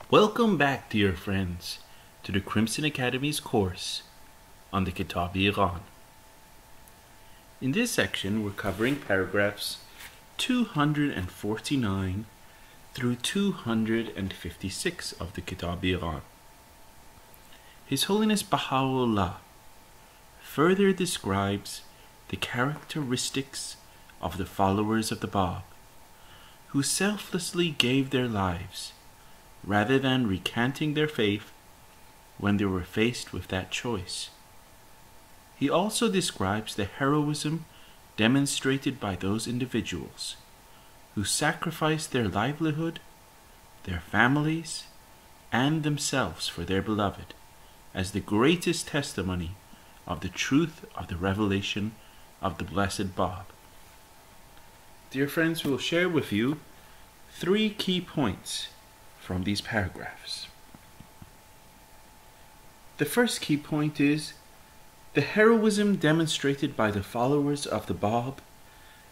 Welcome back, dear friends, to the Crimson Academy's course on the Kitab-i-Iqan. In this section, we're covering paragraphs 249 through 256 of the Kitab-i-Iqan. His Holiness Baha'u'llah further describes the characteristics of the followers of the Bab, who selflessly gave their lives rather than recanting their faith when they were faced with that choice. He also describes the heroism demonstrated by those individuals who sacrificed their livelihood, their families, and themselves for their beloved as the greatest testimony of the truth of the revelation of the Blessed Bab. Dear friends, we will share with you 3 key points from these paragraphs. The first key point is the heroism demonstrated by the followers of the Bab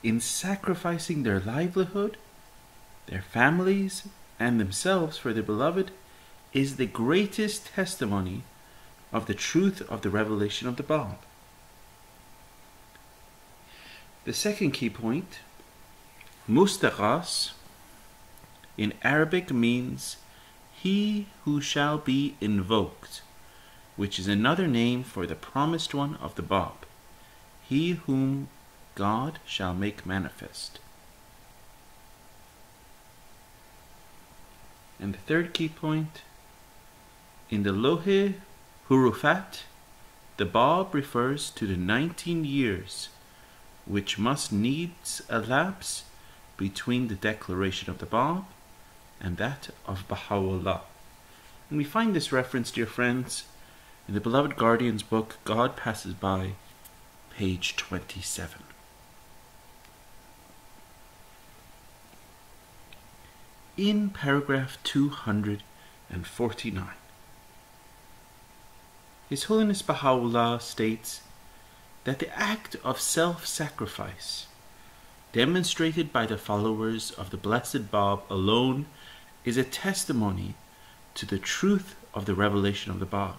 in sacrificing their livelihood, their families, and themselves for their beloved is the greatest testimony of the truth of the revelation of the Bab. The second key point, Mustaghas, in Arabic means he who shall be invoked, which is another name for the promised one of the Bab, he whom God shall make manifest. And the third key point, in the Lohe Hurufat, the Bab refers to the 19 years which must needs elapse between the declaration of the Bab and that of Baha'u'llah. And we find this reference, dear friends, in the beloved Guardian's book, God Passes By, page 27. In paragraph 249, His Holiness Baha'u'llah states that the act of self-sacrifice demonstrated by the followers of the Blessed Bab alone is a testimony to the truth of the revelation of the Bab.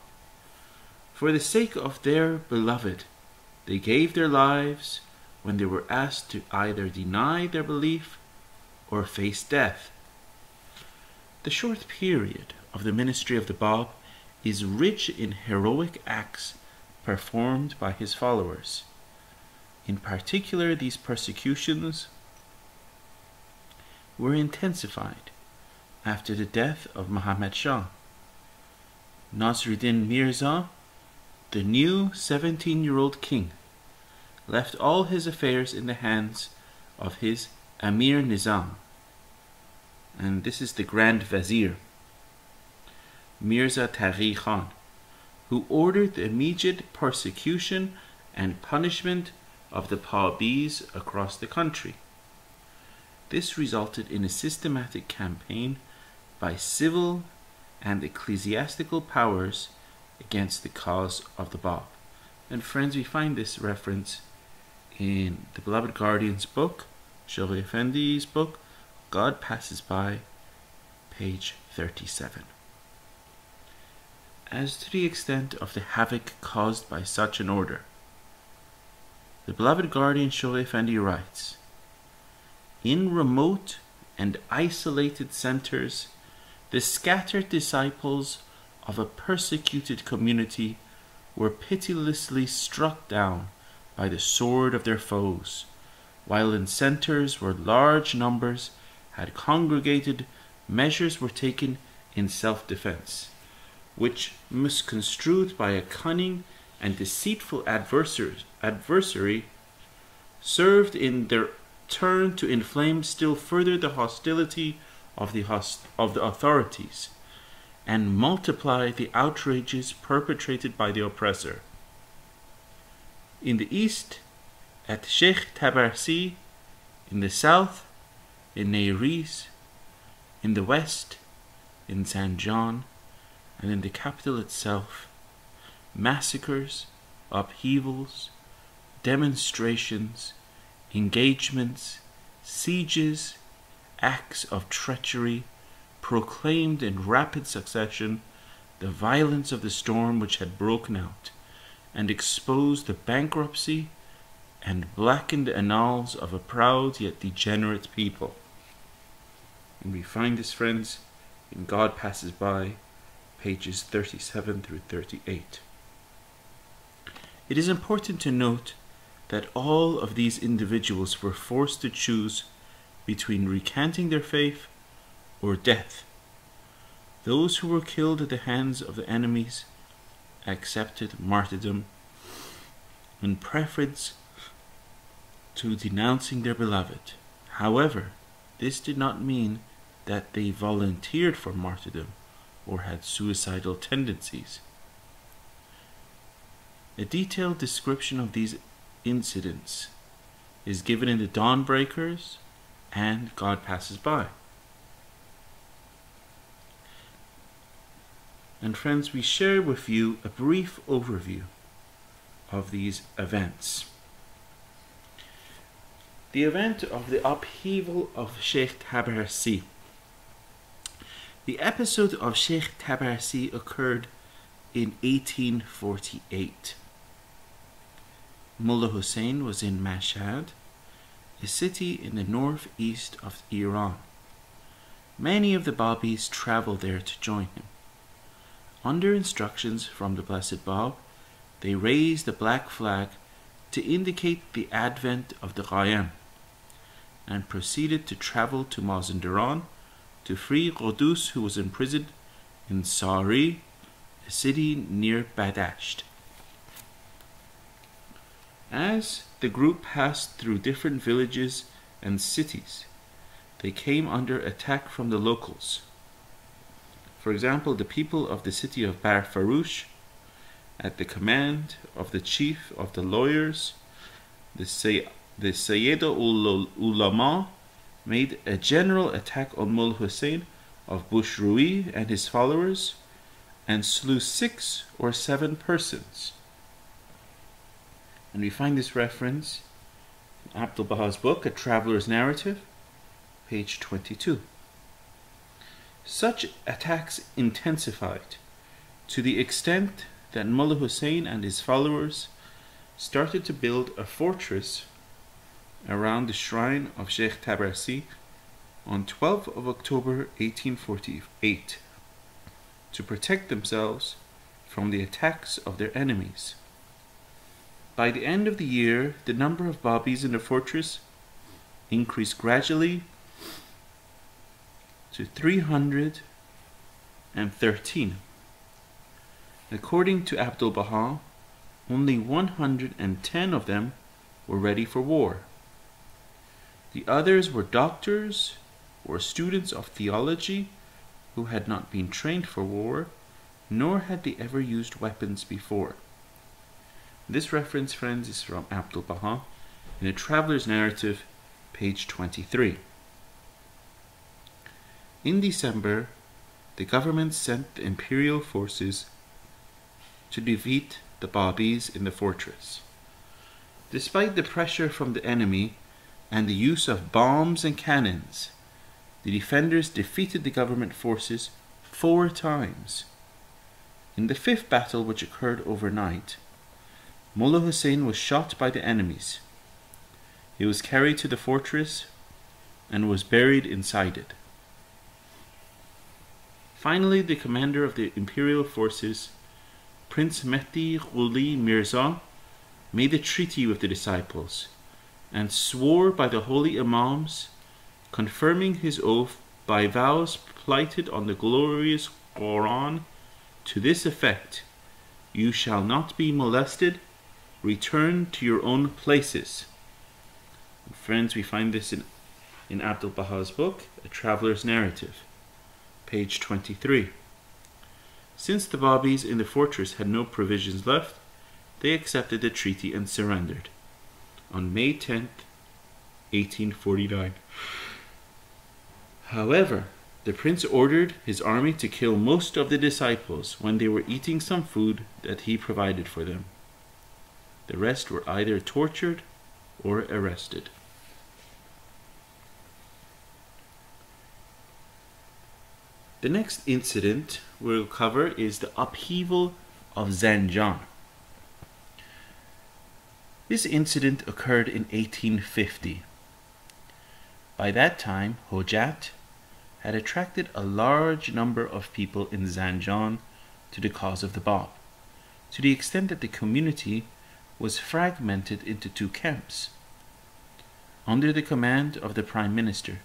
For the sake of their beloved, they gave their lives when they were asked to either deny their belief or face death. The short period of the ministry of the Bab is rich in heroic acts performed by his followers. In particular, these persecutions were intensified after the death of Muhammad Shah. Nasruddin Mirza, the new 17-year-old king, left all his affairs in the hands of his Amir Nizam, and this is the Grand Vizier, Mirza Taghi Khan, who ordered the immediate persecution and punishment of the Babis across the country. This resulted in a systematic campaign by civil and ecclesiastical powers against the cause of the Bab. And friends, we find this reference in the beloved Guardian's book, Shoghi Effendi's book, God Passes By, page 37. As to the extent of the havoc caused by such an order, the beloved Guardian Shoghi Effendi writes, in remote and isolated centers, the scattered disciples of a persecuted community were pitilessly struck down by the sword of their foes, while in centers where large numbers had congregated, measures were taken in self-defense, which, misconstrued by a cunning and deceitful adversary, served in their turn to inflame still further the hostility of the authorities and multiply the outrages perpetrated by the oppressor. In the east, at Sheikh Tabarsi; in the south, in Neiris; in the west, in Zanjan; and in the capital itself, massacres, upheavals, demonstrations, engagements, sieges, acts of treachery, proclaimed in rapid succession the violence of the storm which had broken out, and exposed the bankruptcy and blackened the annals of a proud yet degenerate people. And we find this, friends, in God Passes By, pages 37 through 38. It is important to note that all of these individuals were forced to choose between recanting their faith or death. Those who were killed at the hands of the enemies accepted martyrdom in preference to denouncing their beloved. However, this did not mean that they volunteered for martyrdom or had suicidal tendencies. A detailed description of these incidents is given in the Dawnbreakers and God Passes By. And friends, we share with you a brief overview of these events. The event of the upheaval of Sheikh Tabarsi. The episode of Sheikh Tabarsi occurred in 1848. Mullah Hussein was in Mashhad, a city in the northeast of Iran. Many of the Babis traveled there to join him. Under instructions from the Blessed Bab, they raised the black flag to indicate the advent of the Qayyam, and proceeded to travel to Mazandaran to free Qudus, who was imprisoned in Sari, a city near Badasht. As the group passed through different villages and cities, they came under attack from the locals. For example, the people of the city of Bar Farouche, at the command of the chief of the lawyers, the Sayyid ul-Ulama, made a general attack on Mullah Hussein of Bushrui and his followers, and slew 6 or 7 persons. And we find this reference in Abdul Baha's book, A Traveler's Narrative, page 22. Such attacks intensified to the extent that Mullah Hussein and his followers started to build a fortress around the shrine of Sheikh Tabarsi on 12th of October 1848 to protect themselves from the attacks of their enemies. By the end of the year, the number of Babis in the fortress increased gradually to 313. According to Abdul Baha, only 110 of them were ready for war. The others were doctors or students of theology who had not been trained for war, nor had they ever used weapons before. This reference, friends, is from Abdul Baha in A Traveler's Narrative, page 23. In December, the government sent the imperial forces to defeat the Babis in the fortress. Despite the pressure from the enemy and the use of bombs and cannons, the defenders defeated the government forces 4 times. In the 5th battle, which occurred overnight, Mullah Hussein was shot by the enemies. He was carried to the fortress and was buried inside it. Finally, the commander of the imperial forces, Prince Mehdi Ghuli Mirza, made a treaty with the disciples and swore by the holy imams, confirming his oath by vows plighted on the glorious Quran to this effect: "You shall not be molested. Return to your own places." And friends, we find this in Abdul Baha's book, A Traveler's Narrative, page 23. Since the Babis in the fortress had no provisions left, they accepted the treaty and surrendered on May 10th, 1849. However, the prince ordered his army to kill most of the disciples when they were eating some food that he provided for them. The rest were either tortured or arrested. The next incident we'll cover is the upheaval of Zanjan. This incident occurred in 1850. By that time, Hojat had attracted a large number of people in Zanjan to the cause of the Bab, to the extent that the community was fragmented into two camps. Under the command of the Prime Minister,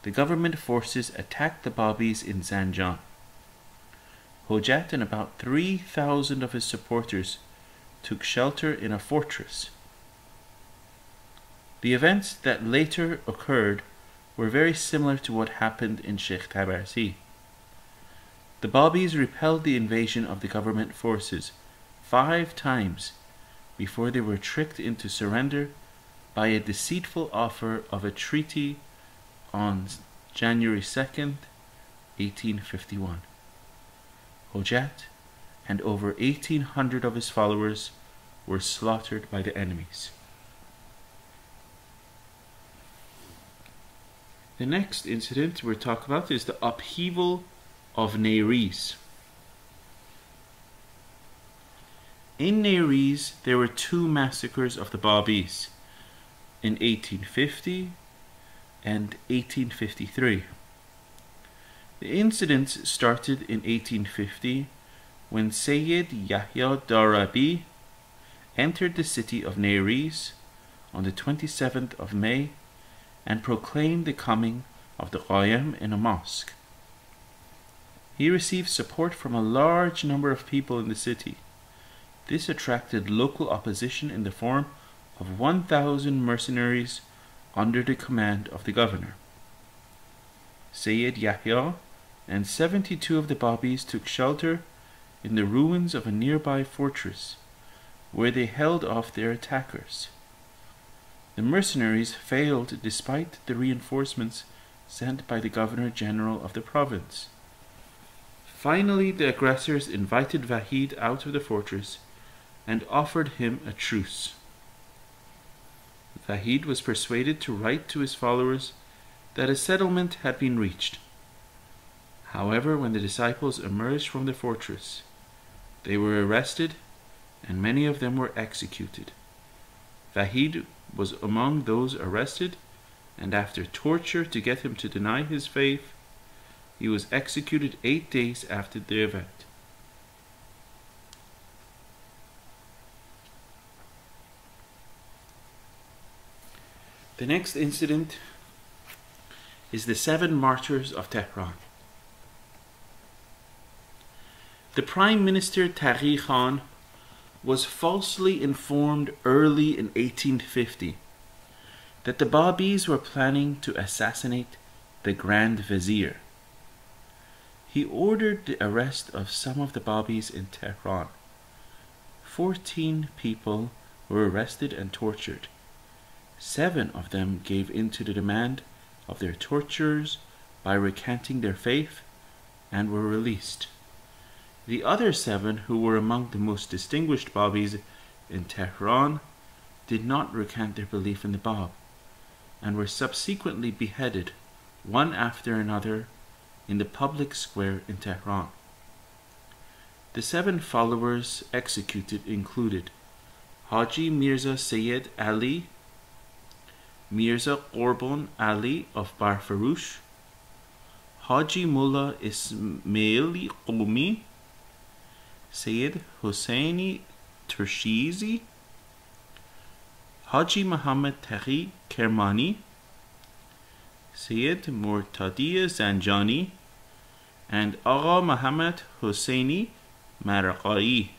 the government forces attacked the Babis in Zanjan. Hojat and about 3,000 of his supporters took shelter in a fortress. The events that later occurred were very similar to what happened in Sheikh Tabarsi. The Babis repelled the invasion of the government forces 5 times before they were tricked into surrender by a deceitful offer of a treaty on January 2nd, 1851. Hojat and over 1,800 of his followers were slaughtered by the enemies. The next incident we're talking about is the upheaval of Neiris. In Neiris, there were 2 massacres of the Babis in 1850 and 1853. The incidents started in 1850 when Sayyid Yahya Darabi entered the city of Neiris on the 27th of May and proclaimed the coming of the Qayyim in a mosque. He received support from a large number of people in the city. This attracted local opposition in the form of 1,000 mercenaries under the command of the governor. Sayyid Yahya and 72 of the Babis took shelter in the ruins of a nearby fortress, where they held off their attackers. The mercenaries failed despite the reinforcements sent by the Governor-General of the province. Finally, the aggressors invited Vahid out of the fortress and offered him a truce. Vahid was persuaded to write to his followers that a settlement had been reached. However, when the disciples emerged from the fortress, they were arrested and many of them were executed. Vahid was among those arrested, and after torture to get him to deny his faith, he was executed 8 days after the event. The next incident is the 7 martyrs of Tehran. The Prime Minister Taghi Khan was falsely informed early in 1850 that the Babis were planning to assassinate the Grand Vizier. He ordered the arrest of some of the Babis in Tehran. 14 people were arrested and tortured. 7 of them gave in to the demand of their torturers by recanting their faith and were released. The other 7, who were among the most distinguished Babis in Tehran, did not recant their belief in the Bab and were subsequently beheaded one after another in the public square in Tehran. The 7 followers executed included Haji Mirza Sayyid Ali, Mirza Qurbon Ali of Barfarush, Haji Mullah Ismaili Qumi, Sayyid Hosseini Turshizi, Haji Muhammad Taghi Kermani, Sayyid Murtadiya Zanjani, and Agha Muhammad Hosseini Maraqai.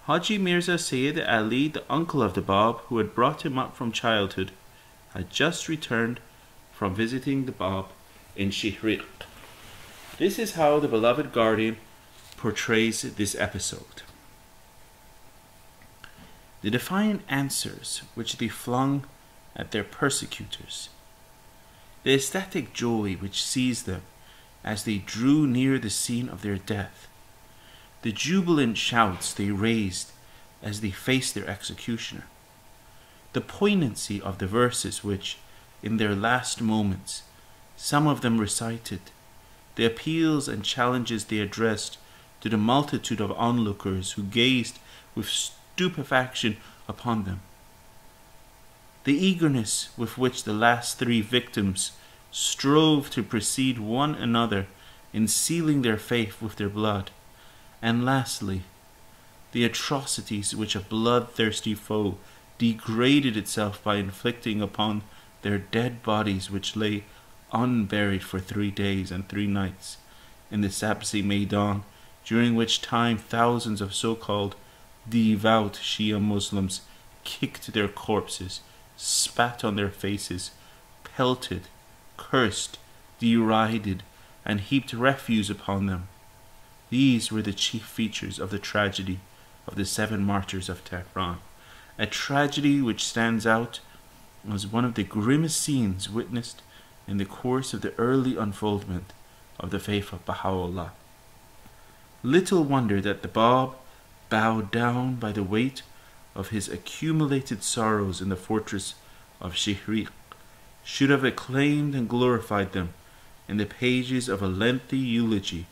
Haji Mirza Sayyid Ali, the uncle of the Bab, who had brought him up from childhood, had just returned from visiting the Bab in Shihriq. This is how the beloved guardian portrays this episode. The defiant answers which they flung at their persecutors, the ecstatic joy which seized them as they drew near the scene of their death, the jubilant shouts they raised as they faced their executioner, the poignancy of the verses which, in their last moments, some of them recited the appeals and challenges they addressed to the multitude of onlookers who gazed with stupefaction upon them. The eagerness with which the last three victims strove to precede one another in sealing their faith with their blood, and lastly, the atrocities which a bloodthirsty foe degraded itself by inflicting upon their dead bodies, which lay unburied for 3 days and 3 nights in the Sabzi Maidan, during which time thousands of so-called devout Shia Muslims kicked their corpses, spat on their faces, pelted, cursed, derided, and heaped refuse upon them. These were the chief features of the tragedy of the 7 martyrs of Tehran, a tragedy which stands out as one of the grimmest scenes witnessed in the course of the early unfoldment of the faith of Baha'u'llah. Little wonder that the Bab, bowed down by the weight of his accumulated sorrows in the fortress of Shihriq, should have acclaimed and glorified them in the pages of a lengthy eulogy,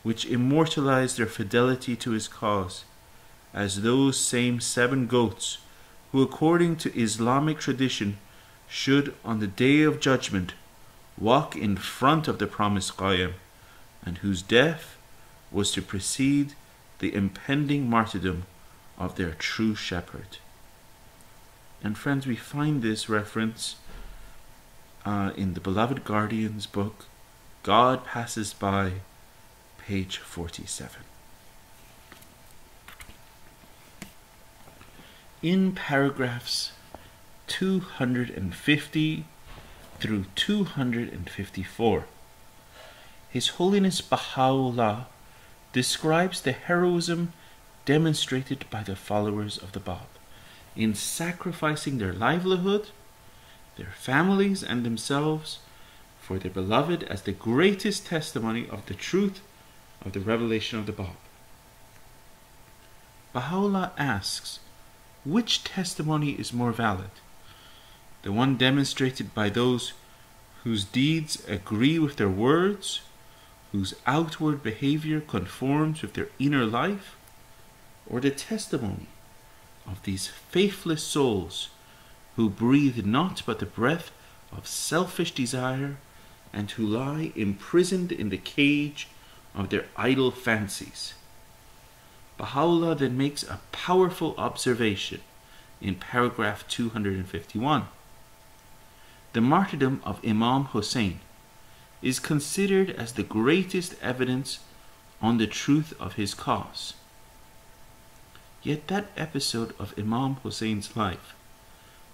which immortalized their fidelity to his cause, as those same 7 goats who, according to Islamic tradition, should on the day of judgment walk in front of the promised Qayyim, and whose death was to precede the impending martyrdom of their true shepherd. And friends, we find this reference in the Beloved Guardian's book, God Passes By, page 47. In paragraphs 250 through 254, His Holiness Baha'u'llah describes the heroism demonstrated by the followers of the Bab in sacrificing their livelihood, their families, and themselves for their beloved as the greatest testimony of the truth of the revelation of the Bab. Baha'u'llah asks, which testimony is more valid? The one demonstrated by those whose deeds agree with their words, whose outward behavior conforms with their inner life, or the testimony of these faithless souls who breathe not but the breath of selfish desire and who lie imprisoned in the cage of their idle fancies? Baha'u'llah then makes a powerful observation in paragraph 251. The martyrdom of Imam Hussein is considered as the greatest evidence on the truth of his cause. Yet that episode of Imam Hussein's life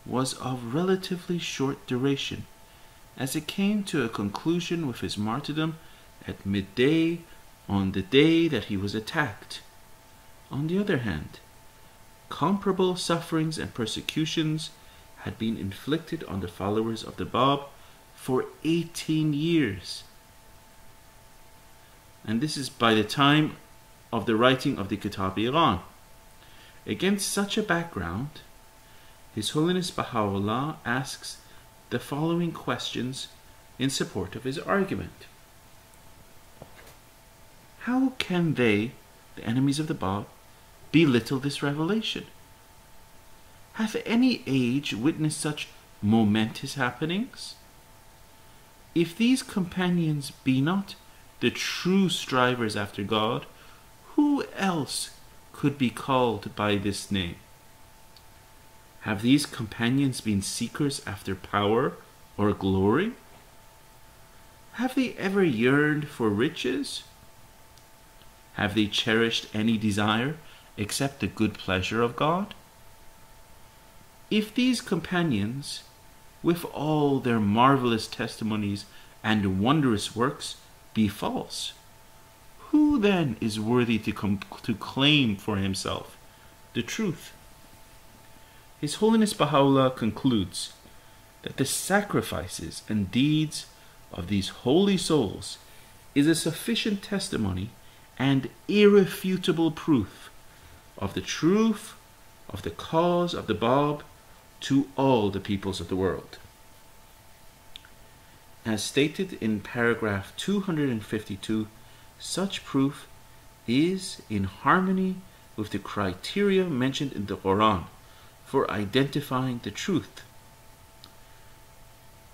was of relatively short duration, as it came to a conclusion with his martyrdom at midday on the day that he was attacked. On the other hand, comparable sufferings and persecutions had been inflicted on the followers of the Bab for 18 years. And this is by the time of the writing of the Kitáb-i-Iqán. Against such a background, His Holiness Baha'u'llah asks the following questions in support of his argument. How can they, the enemies of the Bab, belittle this revelation? Hath any age witnessed such momentous happenings? If these companions be not the true strivers after God, who else could be called by this name? Have these companions been seekers after power or glory? Have they ever yearned for riches? Have they cherished any desire except the good pleasure of God? If these companions, with all their marvelous testimonies and wondrous works, be false, who then is worthy to claim for himself the truth? His Holiness Baha'u'llah concludes that the sacrifices and deeds of these holy souls is a sufficient testimony and irrefutable proof of the truth of the cause of the Bab to all the peoples of the world. As stated in paragraph 252, such proof is in harmony with the criteria mentioned in the Quran for identifying the truth.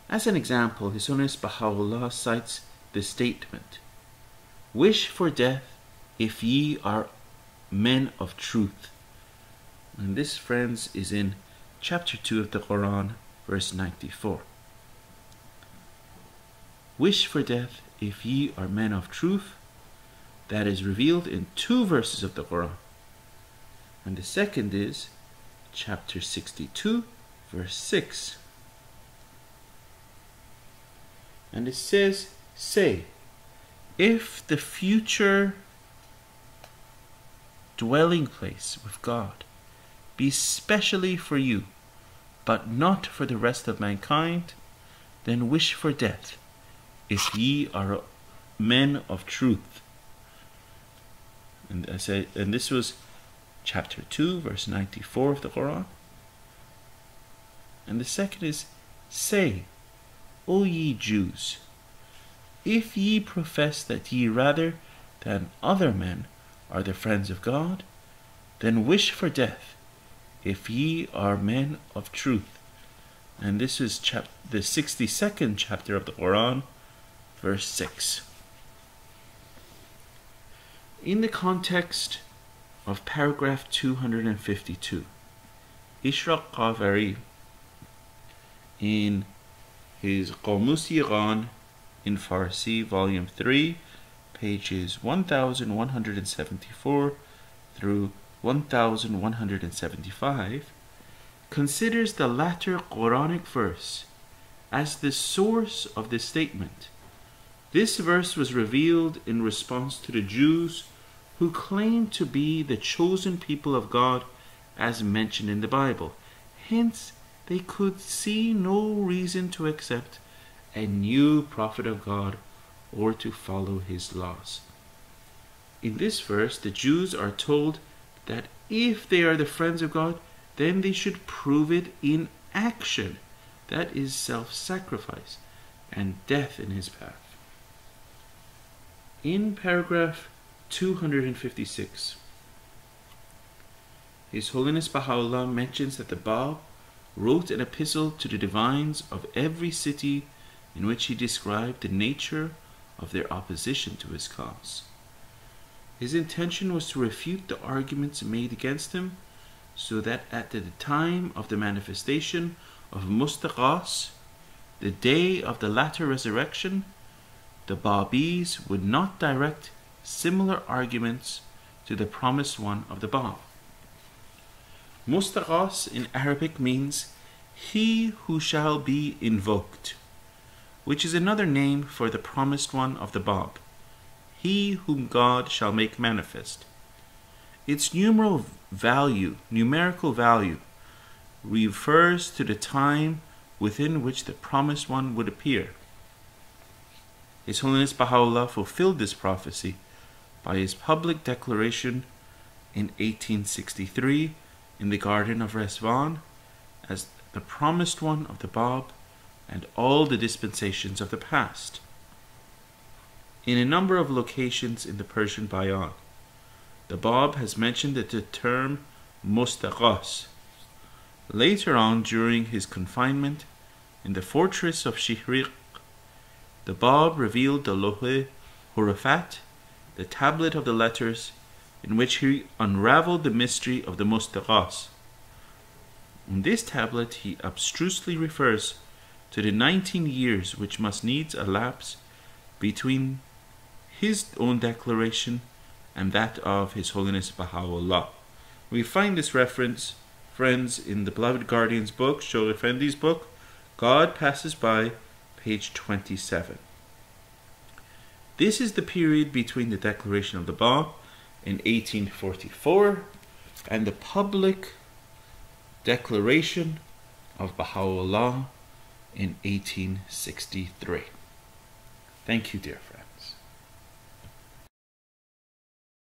As an example, His Holiness Baha'u'llah cites the statement, "Wish for death if ye are men of truth." And this, friends, is in chapter 2 of the Quran, verse 94. Wish for death if ye are men of truth. That is revealed in 2 verses of the Quran. And the second is chapter 62, verse 6. And it says, "Say, if the future dwelling place with God be specially for you, but not for the rest of mankind, then wish for death, if ye are men of truth." And this was chapter 2, verse 94 of the Quran. And the second is, "Say, O ye Jews, if ye profess that ye rather than other men are the friends of God, then wish for death, if ye are men of truth." And this is the 62nd chapter of the Quran, verse 6. In the context of paragraph 252, Ishraq in his Kitáb-i-Íqán in Farsi, volume 3, pages 1174 through 1175, considers the latter Quranic verse as the source of this statement. This verse was revealed in response to the Jews who claimed to be the chosen people of God as mentioned in the Bible. Hence, they could see no reason to accept a new prophet of God or to follow his laws. In this verse, the Jews are told that if they are the friends of God, then they should prove it in action. That is self-sacrifice and death in his path. In paragraph 256, His Holiness Baha'u'llah mentions that the Bab wrote an epistle to the divines of every city in which he described the nature of their opposition to his cause. His intention was to refute the arguments made against him, so that at the time of the manifestation of Mustaqas, the day of the latter resurrection, the Babis would not direct similar arguments to the promised one of the Bab. Mustaqas in Arabic means "he who shall be invoked," which is another name for the promised one of the Bab, he whom God shall make manifest. Its numerical value refers to the time within which the promised one would appear. His Holiness Baha'u'llah fulfilled this prophecy by his public declaration in 1863 in the Garden of Resvan as the promised one of the Bab and all the dispensations of the past. In a number of locations in the Persian Bayan, the Bab has mentioned the term Mustaqas. Later on, during his confinement in the fortress of Shihriq, the Bab revealed the Lohe Hurufat, the tablet of the letters, in which he unraveled the mystery of the Mustaqas. In this tablet, he abstrusely refers to the 19 years which must needs elapse between his own declaration and that of His Holiness Baha'u'llah. We find this reference, friends, in the beloved Guardian's book, Shaykh Effendi's book, God Passes By, page 27. This is the period between the declaration of the Bab in 1844 and the public declaration of Baha'u'llah in 1863. Thank you, dear friends.